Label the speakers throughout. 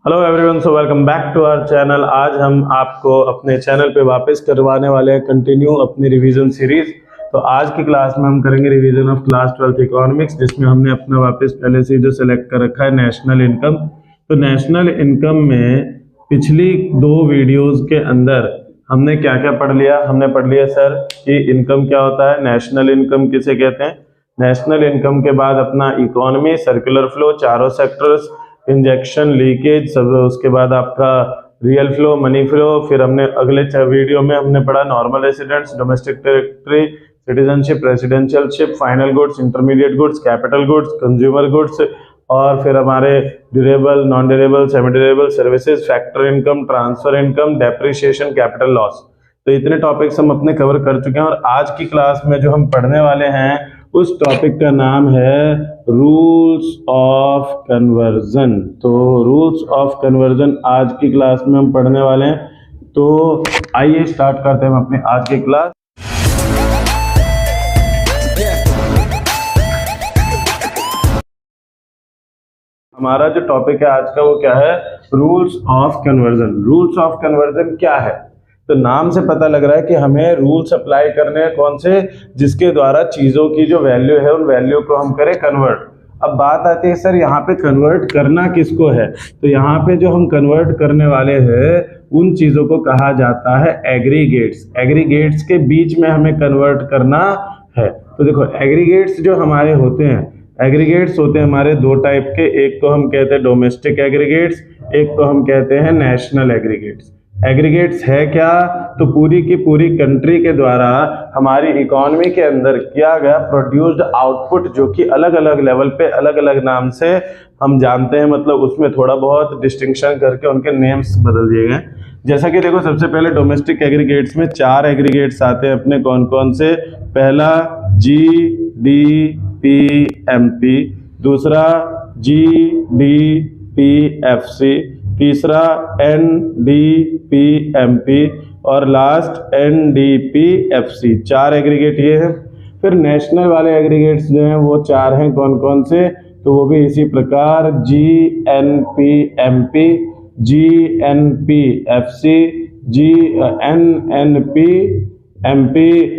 Speaker 1: Hello everyone, so welcome back to our channel. आज हम आपको अपने चैनल पे वापस करवाने वाले हैं कंटिन्यू अपनी रिवीजन सीरीज। तो आज की क्लास में हम करेंगे revision of class 12th economics, जिसमें हमने अपना वापस पहले से जो सेलेक्ट कर रखा है नेशनल इनकम। तो नेशनल इनकम में पिछली दो वीडियोज के अंदर हमने क्या क्या पढ़ लिया। हमने पढ़ लिया सर कि इनकम क्या होता है, नेशनल इनकम किसे कहते हैं। नेशनल इनकम के बाद अपना इकोनॉमी, सर्कुलर फ्लो, चारों सेक्टर्स, इंजेक्शन, लीकेज, सब। उसके बाद आपका रियल फ्लो, मनी फ्लो। फिर हमने अगले वीडियो में हमने पढ़ा normal residents, domestic territory, citizenship, residentialship, final goods, intermediate goods, capital goods, consumer goods, और फिर हमारे durable, non durable, semi durable services, factor income, transfer income, depreciation, capital loss. तो इतने टॉपिक्स हम अपने कवर कर चुके हैं। और आज की क्लास में जो हम पढ़ने वाले हैं उस टॉपिक का नाम है रूल्स ऑफ कन्वर्जन। तो रूल्स ऑफ कन्वर्जन आज की क्लास में हम पढ़ने वाले हैं। तो आइए स्टार्ट करते हैं हम अपनी आज की क्लास। हमारा जो टॉपिक है आज का वो क्या है, rules of conversion. Rules of conversion क्या है, तो नाम से पता लग रहा है कि हमें रूल्स अप्लाई करने हैं कौन से, जिसके द्वारा चीजों की जो वैल्यू है उन वैल्यू को हम करें कन्वर्ट। अब बात आती है सर यहाँ पे कन्वर्ट करना किसको है, तो यहाँ पे जो हम कन्वर्ट करने वाले हैं उन चीजों को कहा जाता है एग्रीगेट्स। एग्रीगेट्स के बीच में हमें कन्वर्ट करना है। तो देखो एग्रीगेट्स जो हमारे होते हैं, एग्रीगेट्स होते हैं हमारे दो टाइप के। एक को हम कहते हैं डोमेस्टिक एग्रीगेट्स, एक को हम कहते हैं नेशनल एग्रीगेट्स। एग्रीगेट्स है क्या, तो पूरी की पूरी कंट्री के द्वारा हमारी इकोनॉमी के अंदर किया गया प्रोड्यूस्ड आउटपुट, जो कि अलग अलग लेवल पे अलग अलग नाम से हम जानते हैं, मतलब उसमें थोड़ा बहुत डिस्टिंक्शन करके उनके नेम्स बदल दिए गए। जैसा कि देखो सबसे पहले डोमेस्टिक एग्रीगेट्स में 4 एग्रीगेट्स आते हैं अपने, कौन कौन से। पहला GDPMP, दूसरा GDPFC, तीसरा NDPMP और लास्ट NDPFC। 4 एग्रीगेट ये हैं। फिर नेशनल वाले एग्रीगेट्स जो हैं वो 4 हैं, कौन कौन से, तो वो भी इसी प्रकार GNPMP, GNPFC, NNPMP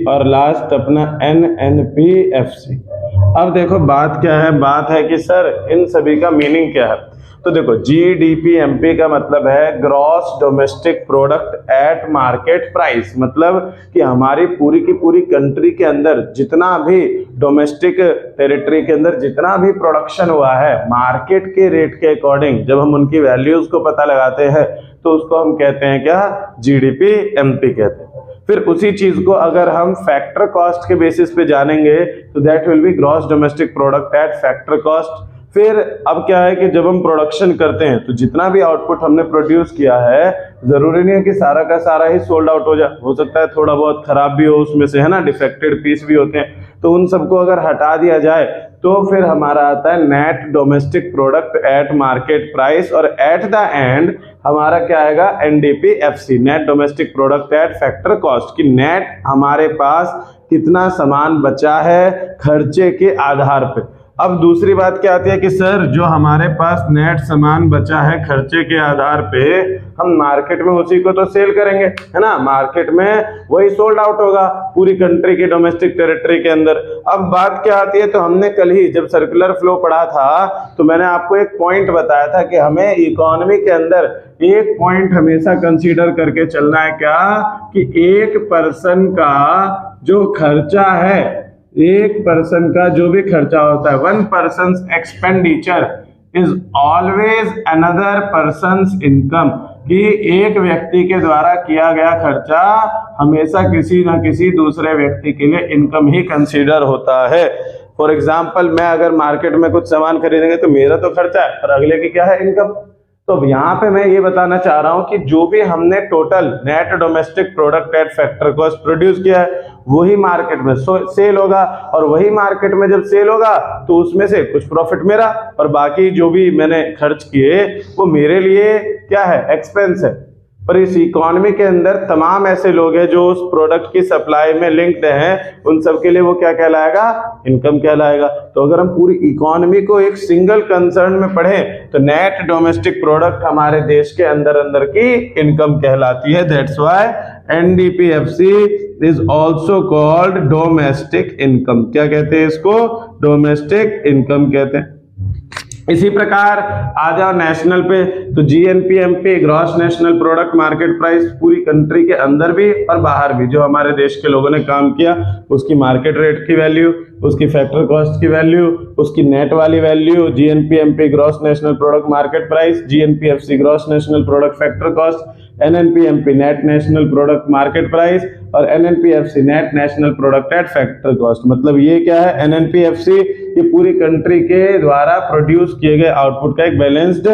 Speaker 1: और लास्ट अपना NNPFC। अब देखो बात क्या है, बात है कि सर इन सभी का मीनिंग क्या है। तो देखो GDPMP का मतलब है gross domestic product at market price. मतलब कि हमारी पूरी की पूरी कंट्री के अंदर जितना भी डोमेस्टिक टेरिटरी के अंदर जितना भी प्रोडक्शन हुआ है, मार्केट के रेट के अकॉर्डिंग जब हम उनकी वैल्यूज को पता लगाते हैं तो उसको हम कहते हैं क्या, GDPMP कहते हैं। फिर उसी चीज को अगर हम फैक्टर कॉस्ट के बेसिस पे जानेंगे तो that will be gross domestic product at factor cost. फिर अब क्या है कि जब हम प्रोडक्शन करते हैं तो जितना भी आउटपुट हमने प्रोड्यूस किया है, जरूरी नहीं है कि सारा का सारा ही सोल्ड आउट हो जाए, हो सकता है थोड़ा बहुत खराब भी हो उसमें से, है ना, डिफेक्टेड पीस भी होते हैं। तो उन सबको अगर हटा दिया जाए तो फिर हमारा आता है net domestic product at market price, और एट द एंड हमारा क्या आएगा, NDPFC, net domestic product at factor cost, की नेट हमारे पास कितना सामान बचा है खर्चे के आधार पे। अब दूसरी बात क्या आती है कि सर जो हमारे पास नेट सामान बचा है खर्चे के आधार पे, हम मार्केट में उसी को तो सेल करेंगे, है ना, मार्केट में वही सोल्ड आउट होगा पूरी कंट्री के डोमेस्टिक टेरिटरी के अंदर। अब बात क्या आती है, तो हमने कल ही जब सर्कुलर फ्लो पढ़ा था तो मैंने आपको एक पॉइंट बताया था कि हमें इकोनॉमी के अंदर एक पॉइंट हमेशा कंसीडर करके चलना है, क्या, कि एक पर्सन का जो खर्चा है, एक पर्सन का जो भी खर्चा होता है, one persons expenditure is always another persons income, कि एक व्यक्ति के द्वारा किया गया खर्चा हमेशा किसी न किसी दूसरे व्यक्ति के लिए इनकम ही कंसीडर होता है। फॉर एग्जाम्पल, मैं अगर मार्केट में कुछ सामान खरीदेंगे तो मेरा तो खर्चा है, पर अगले की क्या है, इनकम। तो यहाँ पे मैं ये बताना चाह रहा हूँ कि जो भी हमने total net domestic product at factor cost produce किया है वही मार्केट में सेल होगा, और वही मार्केट में जब सेल होगा तो उसमें से कुछ प्रॉफिट मेरा, और बाकी जो भी मैंने खर्च किए वो मेरे लिए क्या है, एक्सपेंस है। पर इस इकोनॉमी के अंदर तमाम ऐसे लोग हैं जो उस प्रोडक्ट की सप्लाई में लिंक्ड हैं, उन सब के लिए वो क्या कहलाएगा, इनकम कहलाएगा। तो अगर हम पूरी इकोनॉमी को एक सिंगल कंसर्न में पढ़ें तो नेट डोमेस्टिक प्रोडक्ट हमारे देश के अंदर की इनकम कहलाती है। That's why NDPFC is also called domestic income. क्या कहते हैं इसको, डोमेस्टिक इनकम कहते हैं। इसी प्रकार आ जाओ नेशनल पे, तो GNPMP gross national product market price पूरी कंट्री के अंदर भी और बाहर भी जो हमारे देश के लोगों ने काम किया उसकी मार्केट रेट की वैल्यू, उसकी फैक्टर कॉस्ट की वैल्यू, उसकी नेट वाली value, GNPMP gross national product market price, GNPFC gross national product factor cost, NNPMP net national product market price और NNPFC net national product at factor cost. मतलब ये क्या है, एनएनपीएफसी ये पूरी कंट्री के द्वारा प्रोड्यूस किए गए आउटपुट का एक बैलेंस्ड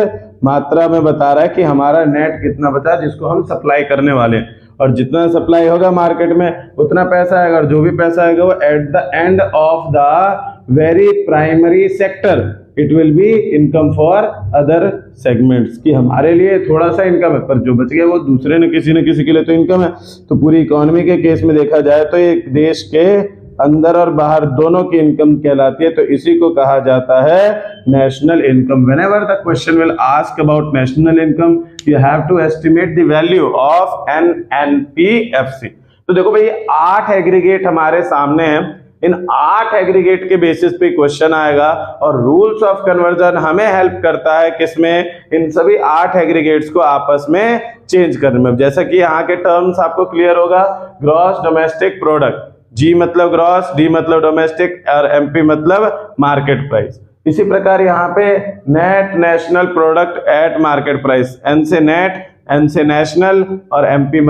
Speaker 1: मात्रा में बता रहा है कि हमारा नेट कितना बचा जिसको हम सप्लाई करने वाले हैं, और जितना सप्लाई होगा मार्केट में उतना पैसा आएगा, और जो भी पैसा आएगा वो at the end of the very primary sector it will be income for other segments, कि हमारे लिए थोड़ा सा इनकम है पर जो बच गया वो दूसरे ने किसी के लिए तो इनकम है। तो पूरी इकोनॉमी के केस में देखा जाए तो एक देश के अंदर और बाहर दोनों की इनकम कहलाती है, तो इसी को कहा जाता है national income. Whenever the question will ask about national income you have to estimate the value of NNPFC. तो देखो भाई 8 एग्रीगेट हमारे सामने हैं, इन 8 एग्रीगेट के बेसिस पे क्वेश्चन आएगा और रूल्स ऑफ कन्वर्जन हमें हेल्प करता है किसमें, इन सभी 8 एग्रीगेट्स को आपस में चेंज करने में। जैसा कि यहाँ के टर्म्स आपको क्लियर होगा, ग्रॉस डोमेस्टिक प्रोडक्ट, जी मतलब ग्रॉस, डी मतलब डोमेस्टिक और एमपी मतलब मार्केट प्राइस। इसी प्रकार यहाँ पे net national product at market price, N से नेट, एन से नेशनल और एमपी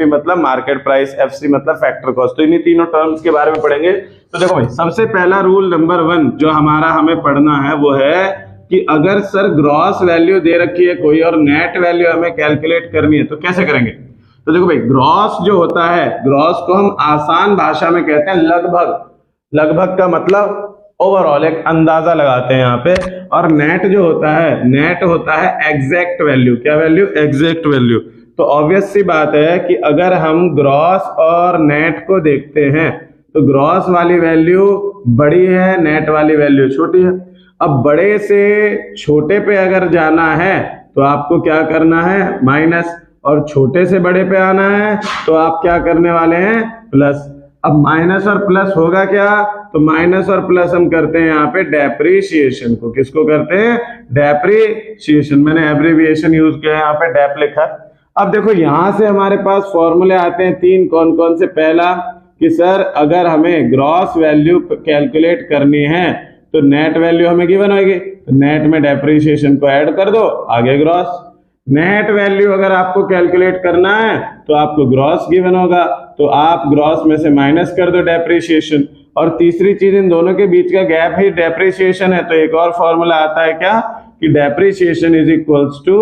Speaker 1: मतलब मार्केट प्राइस, एफसी मतलब फैक्टर कॉस्ट। तो इन्हीं तीनों टर्म्स के बारे में पढ़ेंगे। तो देखो भाई सबसे पहला रूल नंबर 1 जो हमारा हमें पढ़ना है वो है कि अगर सर ग्रॉस वैल्यू दे रखी है कोई और नेट वैल्यू हमें कैलकुलेट करनी है तो कैसे करेंगे। तो देखो भाई ग्रॉस जो होता है, ग्रॉस को हम आसान भाषा में कहते हैं लगभग, लगभग का मतलब ओवरऑल एक अंदाजा लगाते हैं यहाँ पे, और नेट जो होता है, नेट होता है एग्जैक्ट वैल्यू। क्या वैल्यू, एग्जैक्ट वैल्यू। तो ऑब्वियस सी बात है कि अगर हम ग्रॉस और नेट को देखते हैं तो ग्रॉस वाली वैल्यू बड़ी है, नेट वाली वैल्यू छोटी है। अब बड़े से छोटे पे अगर जाना है तो आपको क्या करना है, माइनस, और छोटे से बड़े पे आना है तो आप क्या करने वाले हैं, प्लस। अब माइनस और प्लस होगा क्या, तो माइनस और प्लस हम करते हैं यहाँ पे डेप्रिसिएशन को। किसको करते हैं, डेप्रिसिएशन। मैंने एब्रिविएशन यूज किया है, यहाँ पे डेप लिखा। अब देखो यहां से हमारे पास फॉर्मूले आते हैं 3, कौन कौन से। पहला कि सर अगर हमें ग्रॉस वैल्यू कैलकुलेट करनी है तो नेट वैल्यू हमें गिवन होगी, तो नेट में डेप्रिसिएशन को ऐड कर दो, आगे ग्रॉस। नेट वैल्यू अगर आपको कैलकुलेट करना है तो आपको ग्रॉस गिवन होगा, तो आप ग्रॉस में से माइनस कर दो डेप्रिसिएशन। और तीसरी चीज, इन दोनों के बीच का गैप ही डेप्रिसिएशन है, तो एक और फॉर्मूला आता है क्या, कि depreciation is equals to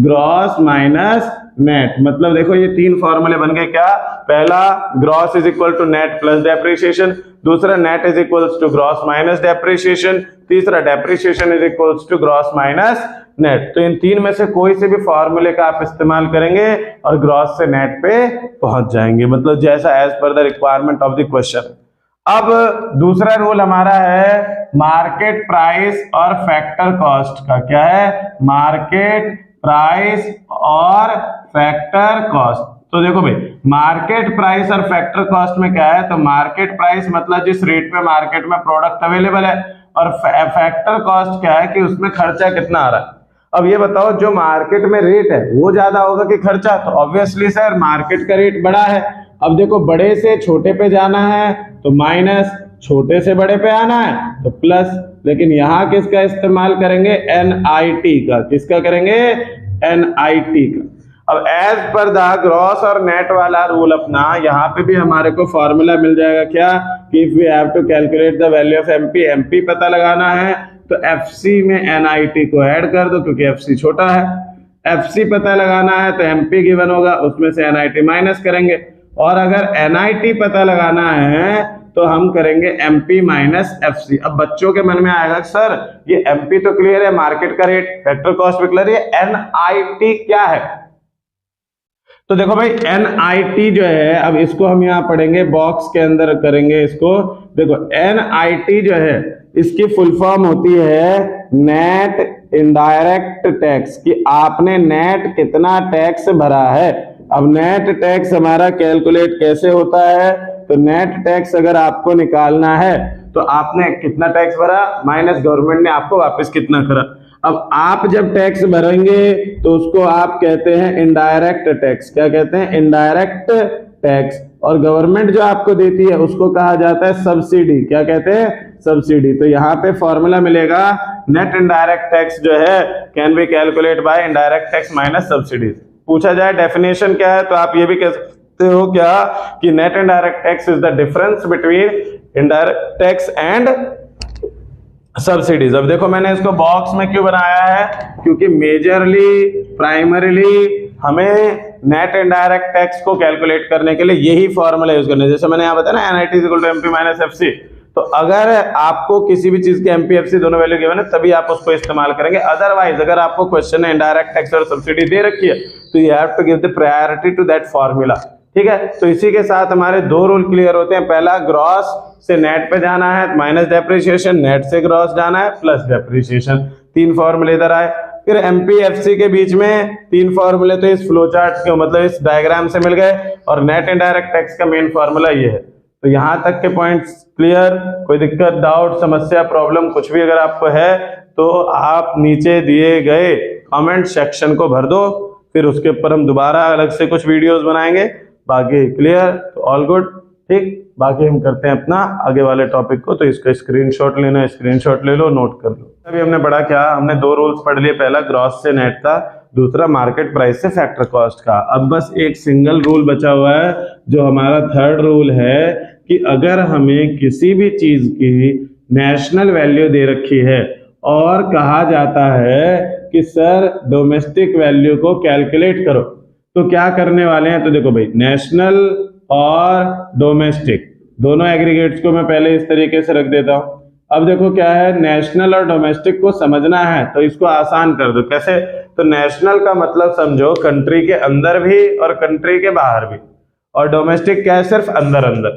Speaker 1: gross minus net. मतलब देखो ये 3 फॉर्मूले बन गए। क्या, पहला gross is equal to net plus depreciation, दूसरा net is equals to gross minus depreciation, तीसरा depreciation is equals to gross minus net. तो इन 3 में से कोई से भी फॉर्मूले का आप इस्तेमाल करेंगे और ग्रॉस से नेट पे पहुंच जाएंगे, मतलब जैसा as per the requirement of the question. अब दूसरा रूल हमारा है मार्केट प्राइस और फैक्टर कॉस्ट का। क्या है, मार्केट प्राइस और फैक्टर कॉस्ट। तो देखो भाई मार्केट प्राइस और फैक्टर कॉस्ट में क्या है, तो मार्केट प्राइस मतलब जिस रेट पे मार्केट में प्रोडक्ट अवेलेबल है, और फैक्टर कॉस्ट क्या है कि उसमें खर्चा कितना आ रहा है। अब ये बताओ जो मार्केट में रेट है वो ज्यादा होगा कि खर्चा, तो ऑब्वियसली सर मार्केट का रेट बड़ा है। अब देखो बड़े से छोटे पे जाना है तो माइनस, छोटे से बड़े पे आना है तो प्लस। लेकिन यहाँ किसका इस्तेमाल करेंगे, NIT का। किसका करेंगे, NIT का। अब एज पर द ग्रॉस और नेट वाला रूल अपना, यहाँ पे भी हमारे को फॉर्मूला मिल जाएगा। क्या, कि if we have to calculate the value of MP पता लगाना है तो एफसी में NIT को ऐड कर दो क्योंकि एफसी छोटा है। एफसी पता लगाना है तो एमपी गिवन होगा, उसमें से NIT माइनस करेंगे। और अगर NIT पता लगाना है तो हम करेंगे MP माइनस FC। अब बच्चों के मन में आएगा सर ये MP तो क्लियर है, मार्केट का रेट, फैक्टर कॉस्ट भी क्लियर है, NIT क्या है। तो देखो भाई NIT जो है, अब इसको हम यहाँ पढ़ेंगे, बॉक्स के अंदर करेंगे इसको। देखो NIT जो है इसकी फुल फॉर्म होती है नेट इनडायरेक्ट टैक्स, कि आपने नेट कितना टैक्स भरा है। अब नेट टैक्स हमारा कैलकुलेट कैसे होता है, तो नेट टैक्स अगर आपको निकालना है तो आपने कितना टैक्स भरा माइनस गवर्नमेंट ने आपको वापस कितना करा। अब आप जब टैक्स भरेंगे तो उसको आप कहते हैं इनडायरेक्ट टैक्स। क्या कहते हैं? Indirect tax. और गवर्नमेंट जो आपको देती है उसको कहा जाता है सब्सिडी। क्या कहते हैं? सब्सिडी। तो यहाँ पे फॉर्मूला मिलेगा नेट इनडायरेक्ट टैक्स जो है can be calculate bye indirect tax minus subsidies. पूछा जाए डेफिनेशन क्या है तो आप ये भी कह सकते हो क्या कि net indirect tax is the difference between indirect tax and subsidies. अब देखो मैंने इसको बॉक्स में क्यों बनाया है, क्योंकि मेजरली प्राइमरीली हमें नेट इनडायरेक्ट टैक्स को कैलकुलेट करने के लिए यही फॉर्मूला यूज करना है। जैसे मैंने यहाँ बताया ना NIT equal to MP minus FC, तो अगर आपको किसी भी चीज के MP FC दोनों वैल्यू गिवन है तभी आप उसको इस्तेमाल करेंगे। अदरवाइज अगर आपको क्वेश्चन में इनडायरेक्ट टैक्स और सब्सिडी दे रखी है तो you have to give the priority to that formula. ठीक है, तो इसी के साथ हमारे दो रूल क्लियर होते हैं। पहला, ग्रॉस से नेट पे जाना है माइनस डेप्रिसिएशन, नेट से ग्रॉस जाना है प्लस डेप्रिसिएशन। तीन फॉर्मूले इधर आए। फिर MP FC के बीच में तीन फॉर्मूले तो इस फ्लो चार्ट के मतलब इस डायग्राम से मिल गए, और नेट इनडायरेक्ट टैक्स का मेन फॉर्मूला ये है। तो यहां तक के पॉइंट्स क्लियर? कोई दिक्कत, डाउट, समस्या, प्रॉब्लम कुछ भी अगर आपको है तो आप नीचे दिए गए कमेंट सेक्शन को भर दो, फिर उसके ऊपर हम दोबारा अलग से कुछ वीडियोस बनाएंगे। बाकी क्लियर तो ऑल गुड। ठीक, बाकी हम करते हैं अपना आगे वाले टॉपिक को। तो इसका स्क्रीनशॉट लेना है, स्क्रीनशॉट ले लो, नोट कर लो। अभी हमने पढ़ा क्या? हमने दो रूल्स पढ़ लिए, पहला ग्रॉस से नेट का, दूसरा मार्केट प्राइस से फैक्टर कॉस्ट का। अब बस एक सिंगल रूल बचा हुआ है जो हमारा थर्ड रूल है कि अगर हमें किसी भी चीज की नेशनल वैल्यू दे रखी है और कहा जाता है कि सर डोमेस्टिक वैल्यू को कैलकुलेट करो, तो क्या करने वाले हैं? तो देखो भाई, नेशनल और डोमेस्टिक दोनों एग्रीगेट्स को मैं पहले इस तरीके से रख देता हूं। अब देखो क्या है, नेशनल और डोमेस्टिक को समझना है तो इसको आसान कर दो। कैसे? तो नेशनल का मतलब समझो कंट्री के अंदर भी और कंट्री के बाहर भी, और डोमेस्टिक क्या है? सिर्फ अंदर अंदर।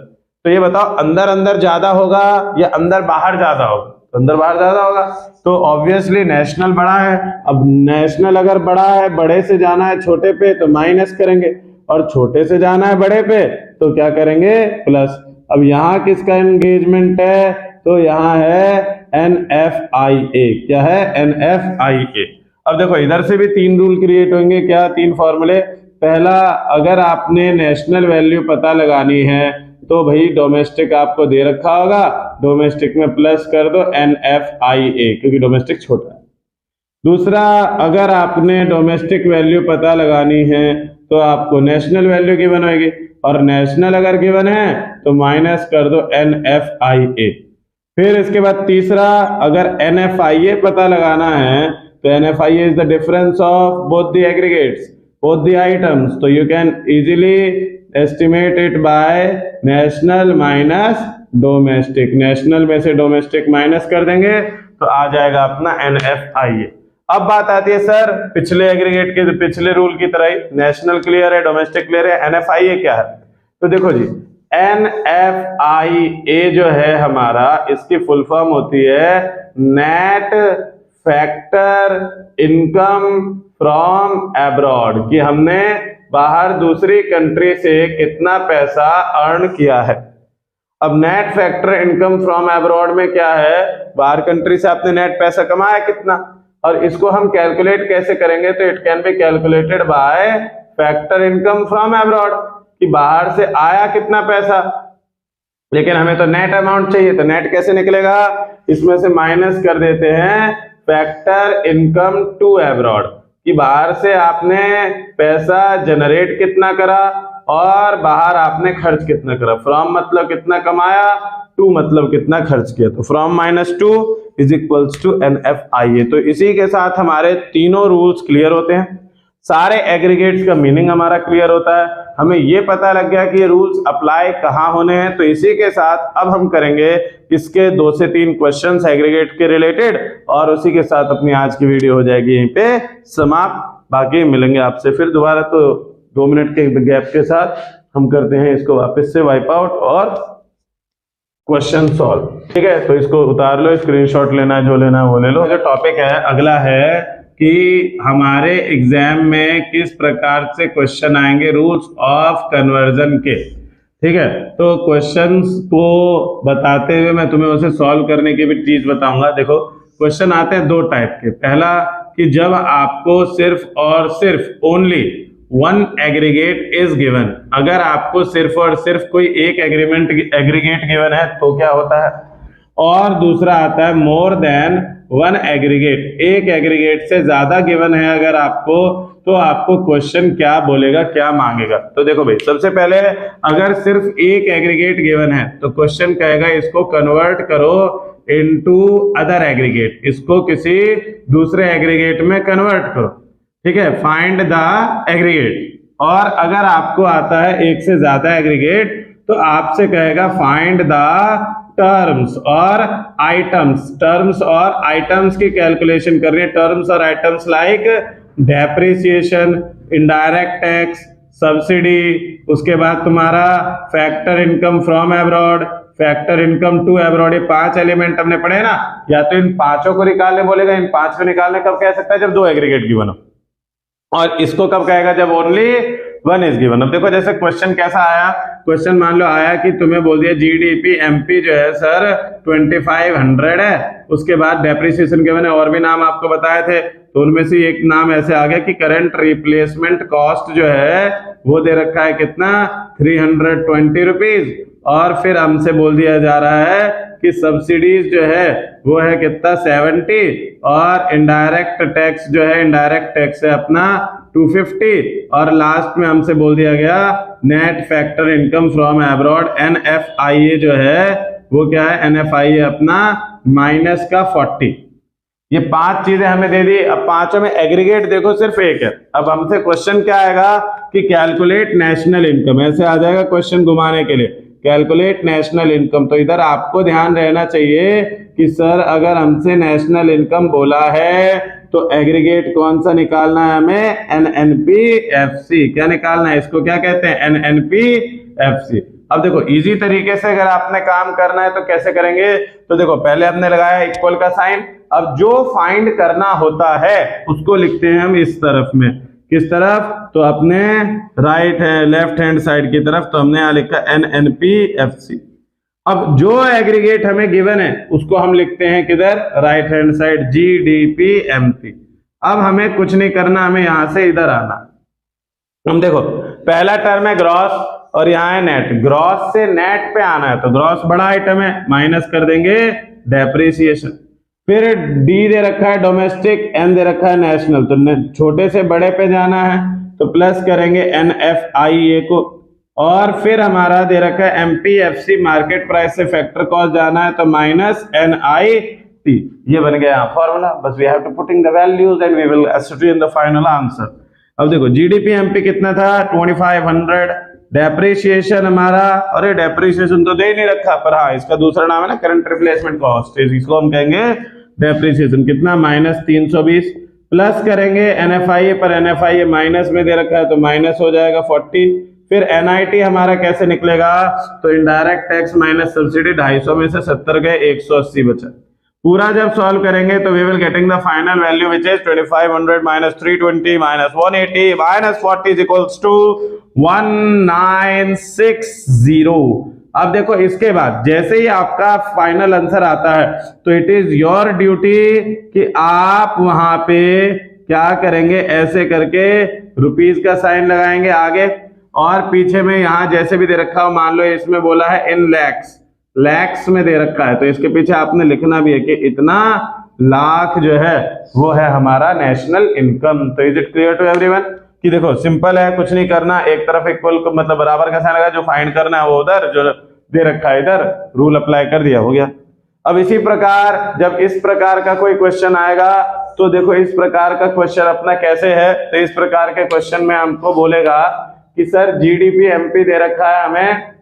Speaker 1: तो ये बताओ, अंदर अंदर ज्यादा होगा या अंदर बाहर ज्यादा होगा? तो अंदर बाहर ज्यादा होगा, तो ऑब्वियसली नेशनल बड़ा है। अब नेशनल अगर बड़ा है, बड़े से जाना है छोटे पे तो माइनस करेंगे, और छोटे से जाना है बड़े पे तो क्या करेंगे? प्लस। अब यहाँ किसका एंगेजमेंट है? तो यहाँ है NFIA। क्या है? NFIA। अब देखो इधर से भी तीन रूल क्रिएट होंगे। क्या? तीन फॉर्मूले। पहला, अगर आपने नेशनल वैल्यू पता लगानी है तो भाई डोमेस्टिक आपको दे रखा होगा, डोमेस्टिक में प्लस कर दो NFIA, क्योंकि डोमेस्टिक छोटा है। दूसरा, अगर आपने डोमेस्टिक वैल्यू पता लगानी है तो आपको नेशनल वैल्यू गिवन होगी, और नेशनल अगर गिवन है तो माइनस कर दो NFIA। फिर इसके बाद तीसरा, अगर NFIA पता लगाना है तो NFIA is the difference of both the aggregates, both the items, तो you can easily estimate it by national minus domestic. National में से डोमेस्टिक माइनस कर देंगे तो आ जाएगा अपना NFIA। अब बात आती है सर पिछले एग्रीगेट के पिछले रूल की तरह ही, नेशनल क्लियर है, डोमेस्टिक क्लियर है, NFIA क्या है? तो देखो जी, NFIA जो है हमारा, इसकी फुल फॉर्म होती है net factor income from abroad, कि हमने बाहर दूसरी कंट्री से कितना पैसा अर्न किया है। अब net factor income from abroad में क्या है? बाहर कंट्री से आपने नेट पैसा कमाया कितना, और इसको हम कैलकुलेट कैसे करेंगे? तो it can be calculated by factor income from abroad, कि बाहर से आया कितना पैसा, लेकिन हमें तो नेट अमाउंट चाहिए, तो नेट कैसे निकलेगा? इसमें से माइनस कर देते हैं फैक्टर इनकम टू अब्रॉड, कि बाहर से आपने पैसा जनरेट कितना करा और बाहर आपने खर्च कितना करा। फ्रॉम मतलब कितना कमाया, टू मतलब कितना खर्च किया, तो from minus two is equals to NFIA। तो इसी के साथ हमारे तीनों रूल्स क्लियर होते हैं, सारे एग्रीगेट्स का मीनिंग हमारा क्लियर होता है, हमें ये पता लग गया कि ये रूल्स अप्लाई कहाँ होने हैं। तो इसी के साथ अब हम करेंगे इसके 2 से 3 क्वेश्चंस एग्रीगेट के रिलेटेड, और उसी के साथ अपनी आज की वीडियो हो जाएगी यहीं पे समाप्त। बाकी मिलेंगे आपसे फिर दोबारा, तो 2 मिनट के गैप के साथ हम करते हैं इसको वापस से वाइप आउट और क्वेश्चन सॉल्व। ठीक है, तो इसको उतार लो, स्क्रीनशॉट लेना है, जो लेना है वो ले लो। जो टॉपिक है अगला है कि हमारे एग्जाम में किस प्रकार से क्वेश्चन आएंगे रूल्स ऑफ कन्वर्जन के। ठीक है, तो क्वेश्चंस को बताते हुए मैं तुम्हें उसे सॉल्व करने की भी चीज बताऊंगा। देखो क्वेश्चन आते हैं 2 टाइप के। पहला कि जब आपको सिर्फ और सिर्फ only one aggregate is given, अगर आपको सिर्फ और सिर्फ कोई एक एग्रीगेट गिवन है तो क्या होता है। और दूसरा आता है मोर देन वन एग्रीगेट, एक एग्रीगेट से ज्यादा गिवन है अगर आपको, तो आपको क्वेश्चन क्या बोलेगा, क्या मांगेगा। तो देखो भाई, सबसे पहले अगर सिर्फ एक एग्रीगेट गिवन है तो क्वेश्चन कहेगा इसको कन्वर्ट करो इनटू अदर एग्रीगेट, इसको किसी दूसरे एग्रीगेट में कन्वर्ट करो। ठीक है, फाइंड द एग्रीगेट। और अगर आपको आता है एक से ज्यादा एग्रीगेट तो आपसे कहेगा फाइंड द टर्म्स और आइटम्स। टर्म्स और आइटम्स की कैलकुलेशन करनी है। टर्म्स और items like depreciation, indirect tax, subsidy, उसके बाद तुम्हारा factor income from abroad, factor income to abroad. ये 5 एलिमेंट हमने पढ़े ना, या तो इन 5 को निकालने बोलेगा, इन 5 को निकालने कब कह सकता है, जब 2 एग्रीगेट गिवन हो। और इसको कब कहेगा, जब ओनली वन इज गिवन। अब देखो जैसे क्वेश्चन कैसा आया, क्वेश्चन मान लो आया कि तुम्हें बोल दिया जीडीपी एमपी जो है सर 2500 है, उसके बाद डेप्रिसिएशन के मैंने और भी नाम आपको बताए थे, तो उनमें से एक नाम ऐसे आ गया कि करंट रिप्लेसमेंट कॉस्ट जो है वो दे रखा है कितना, 320 रुपीज। और फिर हमसे बोल दिया जा रहा है कि सब्सिडीज जो है वो है कितना, 70, और इनडायरेक्ट टैक्स जो है, इनडायरेक्ट टैक्स है अपना 250, और लास्ट में हमसे बोल दिया गया net factor income from abroad NFIA जो है वो क्या है, NFIA अपना माइनस का 40। ये 5 चीजें हमें दे दी। अब 5 में एग्रीगेट देखो सिर्फ एक है। अब हमसे क्वेश्चन क्या आएगा कि कैलकुलेट नेशनल इनकम, ऐसे आ जाएगा क्वेश्चन घुमाने के लिए, कैलकुलेट नेशनल इनकम। तो इधर आपको ध्यान रहना चाहिए कि सर अगर हमसे नेशनल इनकम बोला है तो एग्रीगेट कौन सा निकालना है हमें, NNPFC। क्या निकालना है, इसको क्या कहते हैं, NNPFC। अब देखो इजी तरीके से अगर आपने काम करना है तो कैसे करेंगे, तो देखो पहले हमने लगाया इक्वल का साइन। अब जो फाइंड करना होता है उसको लिखते हैं हम इस तरफ में, किस तरफ, तो अपने राइट है लेफ्ट हैंड साइड की तरफ, तो हमने यहां लिखा NNPFC। अब जो एग्रीगेट हमें गिवन है उसको हम लिखते हैं किधर, राइट हैंड साइड, GDPMP। अब हमें कुछ नहीं करना, हमें यहां से इधर आना। हम देखो पहला टर्म है ग्रॉस और यहाँ है नेट, ग्रॉस से नेट पे आना है, तो ग्रॉस बड़ा आइटम है, माइनस कर देंगे डेप्रिसिएशन। फिर डी दे रखा है डोमेस्टिक, एन दे रखा है नेशनल, तो छोटे से बड़े पे जाना है तो प्लस करेंगे NFIA को, और फिर हमारा दे रखा है MPFC मार्केट प्राइस से फैक्टर कॉस्ट जाना है तो माइनस NIT। ये बन गया फॉर्मूला, बस we have to putting the values and we will ascertain the final answer. अब देखो GDPMP कितना था, 2500, डेप्रिसिएशन हमारा, अरे डेप्रिसिएशन तो दे ही नहीं रखा, पर हाँ इसका दूसरा नाम है ना करंट रिप्लेसमेंट कॉस्ट, इसको हम कहेंगे डेप्रिसिएशन, कितना -320, प्लस करेंगे NFIA पर, NFIA माइनस में दे रखा है तो माइनस हो जाएगा 40। फिर NIT हमारा कैसे निकलेगा, तो इनडायरेक्ट टैक्स माइनस सब्सिडी, 250 में से 70 गए, 180 बचा। पूरा जब सॉल्व करेंगे तो we will getting the final value which is 2500 minus 320 minus 180 minus 40 is equals to 1960। अब देखो इसके बाद जैसे ही आपका फाइनल आंसर आता है तो इट इज योर ड्यूटी कि आप वहां पे क्या करेंगे, ऐसे करके रुपीस का साइन लगाएंगे आगे, और पीछे में यहां जैसे भी दे रखा हो, मान लो इसमें बोला है इन लैक्स, लैक्स में दे रखा है तो इसके पीछे आपने लिखना भी है कि इतना लाख जो है वो है हमारा नेशनल इनकम। तो is it clear to everyone कि देखो सिंपल है, कुछ नहीं करना, एक तरफ इक्वल को मतलब बराबर का साइन लगा, जो फाइंड करना है वो उधर, जो दे रखा है इधर, रूल अप्लाई कर दिया, हो गया। अब इसी प्रकार जब इस प्रकार का कोई क्वेश्चन आएगा तो देखो इस प्रकार का क्वेश्चन अपना कैसे है, तो इस प्रकार के क्वेश्चन में हमको बोलेगा कि सर GDPMP दे रखा है हमें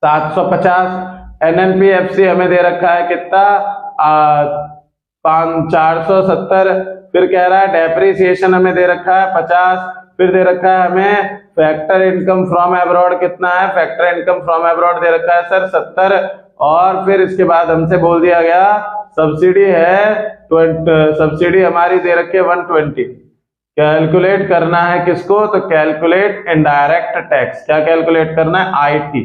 Speaker 1: 750, NNPFC हमें दे रखा है कितना 470, फिर कह रहा है डेप्रिसिएशन हमें दे रखा है 50, फिर दे रखा है हमें फैक्टर इनकम फ्रॉम अब्रॉड कितना है, फैक्टर इनकम फ्रॉम अब्रॉड दे रखा है सर 70, और फिर इसके बाद हमसे बोल दिया गया सब्सिडी है सब्सिडी हमारी दे रखी है 120। कैलकुलेट करना है किसको, तो कैलकुलेट इनडायरेक्ट टैक्स। क्या कैलकुलेट करना है, आईटी।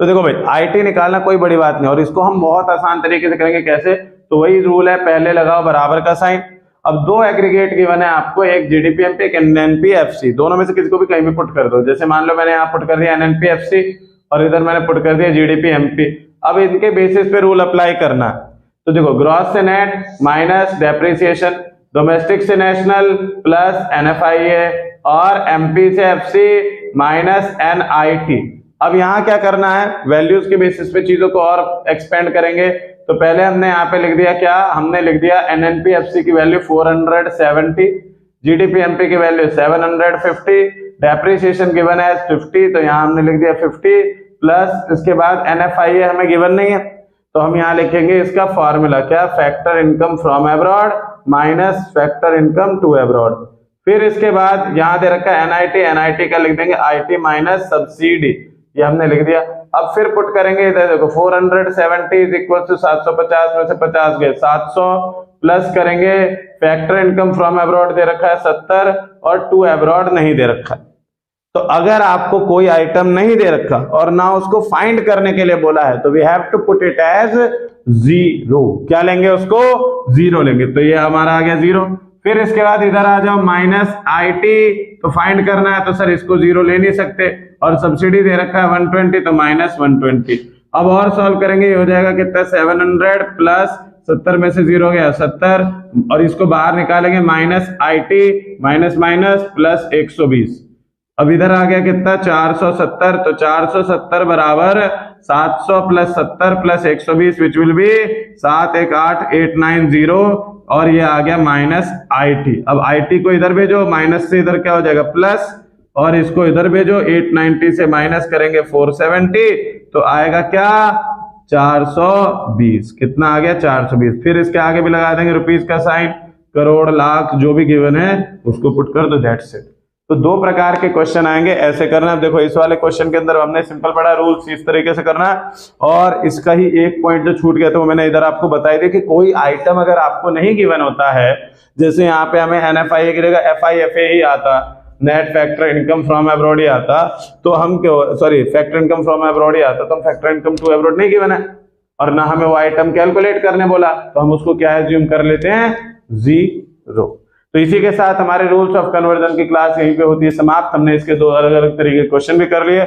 Speaker 1: तो देखो भाई आईटी निकालना कोई बड़ी बात नहीं, और इसको हम बहुत आसान तरीके से करेंगे। कैसे, तो वही रूल है, पहले लगाओ बराबर का साइन। अब दो एग्रीगेट गिवन है आपको, एक जीडीपीएमपी एक एनएनपीएफसी, दोनों में से किसी को भी कहीं भी पुट कर दो। जैसे मान लो मैंने यहाँ पुट कर दिया एनएनपीएफसी और इधर मैंने पुट कर दिया जीडीपीएमपी। अब इनके बेसिस पे रूल अप्लाई करना है। तो देखो ग्रॉस से नेट माइनस डेप्रिसिएशन, डोमेस्टिक से नेशनल प्लस एनएफआईए, और एमपी से एफसी माइनस एनआईटी। अब यहाँ क्या करना है, वैल्यूज के बेसिस पे चीजों को और एक्सपेंड करेंगे। तो पहले हमने यहाँ पे लिख दिया क्या, हमने लिख दिया एनएनपीएफसी की वैल्यू 470, जीडीपीएमपी की वैल्यू 750, डेप्रिसिएशन गिवन है 50, तो यहाँ हमने लिख दिया 50 प्लस इसके बाद एनएफआईए हमें गिवन नहीं है, तो हम यहाँ लिखेंगे इसका फॉर्मूला क्या, factor income from abroad minus factor income to abroad. फिर इसके बाद यहाँ दे रखा है एनआईटी, एनआईटी का लिख देंगे आईटी माइनस सब्सिडी, ये हमने लिख दिया। अब फिर पुट करेंगे इधर देखो 470 इज इक्वल टू 750 में से 50 गए 700, प्लस करेंगे फैक्टर इनकम फ्रॉम अब्रॉड दे रखा है 70 और टू अब्रॉड नहीं दे रखा है। तो अगर आपको कोई आइटम नहीं दे रखा और ना उसको फाइंड करने के लिए बोला है, तो we have to put it as zero. क्या लेंगे उसको, जीरो लेंगे। तो ये हमारा आ गया जीरो। फिर इसके बाद इधर आ जाओ माइनस आईटी, तो फाइंड करना है तो सर इसको जीरो ले नहीं सकते, और सब्सिडी दे रखा है 120 तो माइनस 120। अब और सॉल्व करेंगे, ये हो जाएगा कितना 700 प्लस 70 में से जीरो गया 70, और इसको बाहर निकालेंगे minus IT minus minus plus 120। अब इधर आ गया कितना 470, तो 470 बराबर 700 plus 70 plus 120 which will be 718890, और ये आ गया माइनस आईटी। अब आईटी को इधर भेजो, माइनस से इधर क्या हो जाएगा प्लस, और इसको इधर भेजो 890 से माइनस करेंगे 470, तो आएगा क्या 420। कितना आ गया 420। फिर इसके आगे भी लगा देंगे रुपीज का साइन, करोड़ लाख जो भी गिवन है उसको पुट कर दो, दैट्स इट। तो दो प्रकार के क्वेश्चन आएंगे, ऐसे करना है। देखो इस वाले क्वेश्चन के अंदर हमने सिंपल पढ़ा, रूल्स इस तरीके से करना है। और इसका ही एक पॉइंट जो छूट गया था वो मैंने इधर आपको बताई थी कि कोई आइटम अगर आपको नहीं गिवन होता है, जैसे यहाँ पे हमें एनएफआईए की जगह एफआईएफए ही आता, net factor income from abroad ही आता, तो हम क्यों, sorry factor income from abroad ही आता, तो हम फैक्टर इनकम टू अब्रॉड नहीं गिवन है, और ना हमें वो आइटम कैलकुलेट करने बोला, तो हम उसको क्या एज्यूम कर लेते हैं, जीरो। तो इसी के साथ हमारे रूल्स ऑफ कन्वर्जन की क्लास यहीं पे होती है समाप्त। हमने इसके दो अलग अलग तरीके क्वेश्चन भी कर लिए।